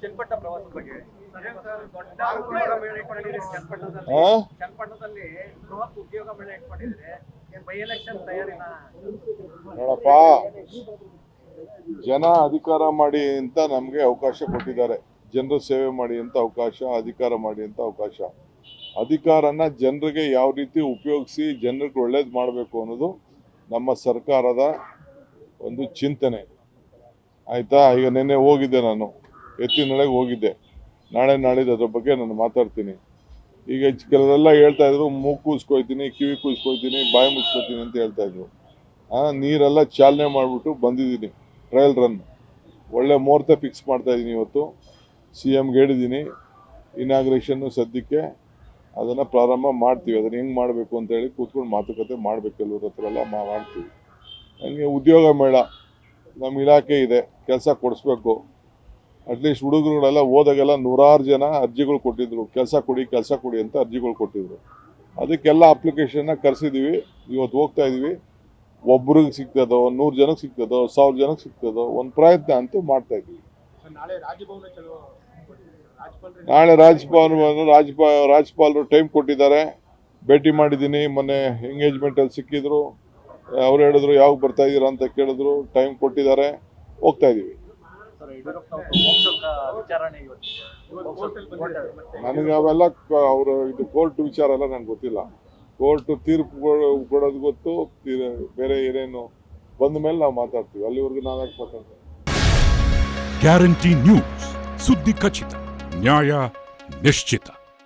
ಚನ್ನಪಟ್ಟ ಪ್ರವಾಸದ ಬಗ್ಗೆ ಚನ್ನಪಟ್ಟಣದಲ್ಲಿ ಬೃಹತ್ ಉದ್ಯೋಗ ಮೇಳ ಇಟ್ಕೊಂಡಿದ್ರೆ ಬೈ ಎಲೆಕ್ಷನ್ ತಯಾರಿನ ನೋಡಪ್ಪ, ಜನ ಅಧಿಕಾರ ಮಾಡಿ ಅಂತ ನಮಗೆ ಅವಕಾಶ ಕೊಟ್ಟಿದ್ದಾರೆ. ಜನರ ಸೇವೆ ಮಾಡಿ ಅಂತ ಅವಕಾಶ, ಅಧಿಕಾರ ಮಾಡಿ ಅಂತ ಅವಕಾಶ. ಅಧಿಕಾರನ ಜನರಿಗೆ ಯಾವ ರೀತಿ ಉಪಯೋಗಿಸಿ ಜನರಿಗೆ ಒಳ್ಳೇದು ಮಾಡಬೇಕು ಅನ್ನೋದು ನಮ್ಮ ಸರ್ಕಾರದ ಒಂದು ಚಿಂತನೆ. ಆಯಿತಾ? ಈಗ ನಿನ್ನೆ ಹೋಗಿದ್ದೆ, ನಾನು ಎತ್ತಿನೊಳಗೆ ಹೋಗಿದ್ದೆ. ನಾಳೆ ನಾಳಿದ್ದು ಅದ್ರ ಬಗ್ಗೆ ನಾನು ಮಾತಾಡ್ತೀನಿ. ಈಗ ಕೆಲವರೆಲ್ಲ ಹೇಳ್ತಾ ಇದ್ರು ಮೂಗು ಕೂಸ್ಕೊಯ್ತೀನಿ, ಕಿವಿ ಕೂಸ್ಕೊಯ್ತೀನಿ, ಬಾಯಿ ಮುಚ್ಕೊತೀನಿ ಅಂತ ಹೇಳ್ತಾ ಇದ್ರು. ನೀರೆಲ್ಲ ಚಾಲನೆ ಮಾಡಿಬಿಟ್ಟು ಬಂದಿದ್ದೀನಿ. ಟ್ರಯಲ್ ರನ್ ಒಳ್ಳೆ ಮುಹೂರ್ತ ಫಿಕ್ಸ್ ಮಾಡ್ತಾ ಇದ್ದೀನಿ. ಇವತ್ತು CMಗೆ ಹೇಳಿದ್ದೀನಿ, ಇನಾಗ್ರೇಷನ್ನು ಸದ್ಯಕ್ಕೆ ಅದನ್ನು ಪ್ರಾರಂಭ ಮಾಡ್ತೀವಿ. ಅದನ್ನು ಹೆಂಗೆ ಮಾಡಬೇಕು ಅಂತೇಳಿ ಕೂತ್ಕೊಂಡು ಮಾತುಕತೆ ಮಾಡಬೇಕು. ಕೆಲವ್ರ ಹತ್ರ ಎಲ್ಲ ಮಾಡ್ತೀವಿ. ನನಗೆ ಉದ್ಯೋಗ ಮೇಳ ನಮ್ಮ ಇಲಾಖೆ ಇದೆ, ಕೆಲಸ ಕೊಡಿಸ್ಬೇಕು. ಅಟ್ಲೀಸ್ಟ್ ಹುಡುಗರುಗಳೆಲ್ಲ ಹೋದಾಗೆಲ್ಲ ನೂರಾರು ಜನ ಅರ್ಜಿಗಳು ಕೊಟ್ಟಿದ್ರು, ಕೆಲಸ ಕೊಡಿ ಅಂತ ಅರ್ಜಿಗಳು ಕೊಟ್ಟಿದ್ರು. ಅದಕ್ಕೆಲ್ಲ ಅಪ್ಲಿಕೇಶನ್ನ ಕರೆಸಿದ್ದೀವಿ. ಇವತ್ತು ಹೋಗ್ತಾ ಇದ್ದೀವಿ. ಒಬ್ರಿಗೆ ಸಿಗ್ತದೋ, 100 ಜನಕ್ಕೆ ಸಿಗ್ತದೋ, 1000 ಜನಕ್ಕೆ ಸಿಗ್ತದೋ, ಒಂದು ಪ್ರಯತ್ನ ಅಂತೂ ಮಾಡ್ತಾ ಇದ್ದೀವಿ. ನಾಳೆ ರಾಜ್ಯಪಾಲರು ಟೈಮ್ ಕೊಟ್ಟಿದ್ದಾರೆ. ಭೇಟಿ ಮಾಡಿದ್ದೀನಿ. ಮೊನ್ನೆ ಎಂಗೇಜ್ಮೆಂಟಲ್ಲಿ ಸಿಕ್ಕಿದ್ರು. ಅವ್ರು ಹೇಳಿದ್ರು ಯಾವಾಗ ಬರ್ತಾ ಇದ್ದೀರಾ ಅಂತ ಕೇಳಿದ್ರು. ಟೈಮ್ ಕೊಟ್ಟಿದ್ದಾರೆ. ಹೋಗ್ತಾ ಇದ್ದೀವಿ. ನನಗೆ ಅವೆಲ್ಲ ಅವರು ಇದು ಕೋರ್ಟ್ ವಿಚಾರ ಎಲ್ಲ ನನಗೆ ಗೊತ್ತಿಲ್ಲ. ಕೋರ್ಟ್ ತೀರ್ಪು ಕೊಡೋದು ಗೊತ್ತು. ಬೇರೆ ಏನೇನು ಬಂದ ಮೇಲೆ ನಾವು ಮಾತಾಡ್ತೀವಿ. ಅಲ್ಲಿವರೆಗೂ ನಾವು ಯಾಕೆ ಮಾತಾಡ್ತೀವಿ? ಗ್ಯಾರಂಟಿ ನ್ಯೂಸ್, ಸುದ್ದಿ ಖಚಿತ, ನ್ಯಾಯ ನಿಶ್ಚಿತ.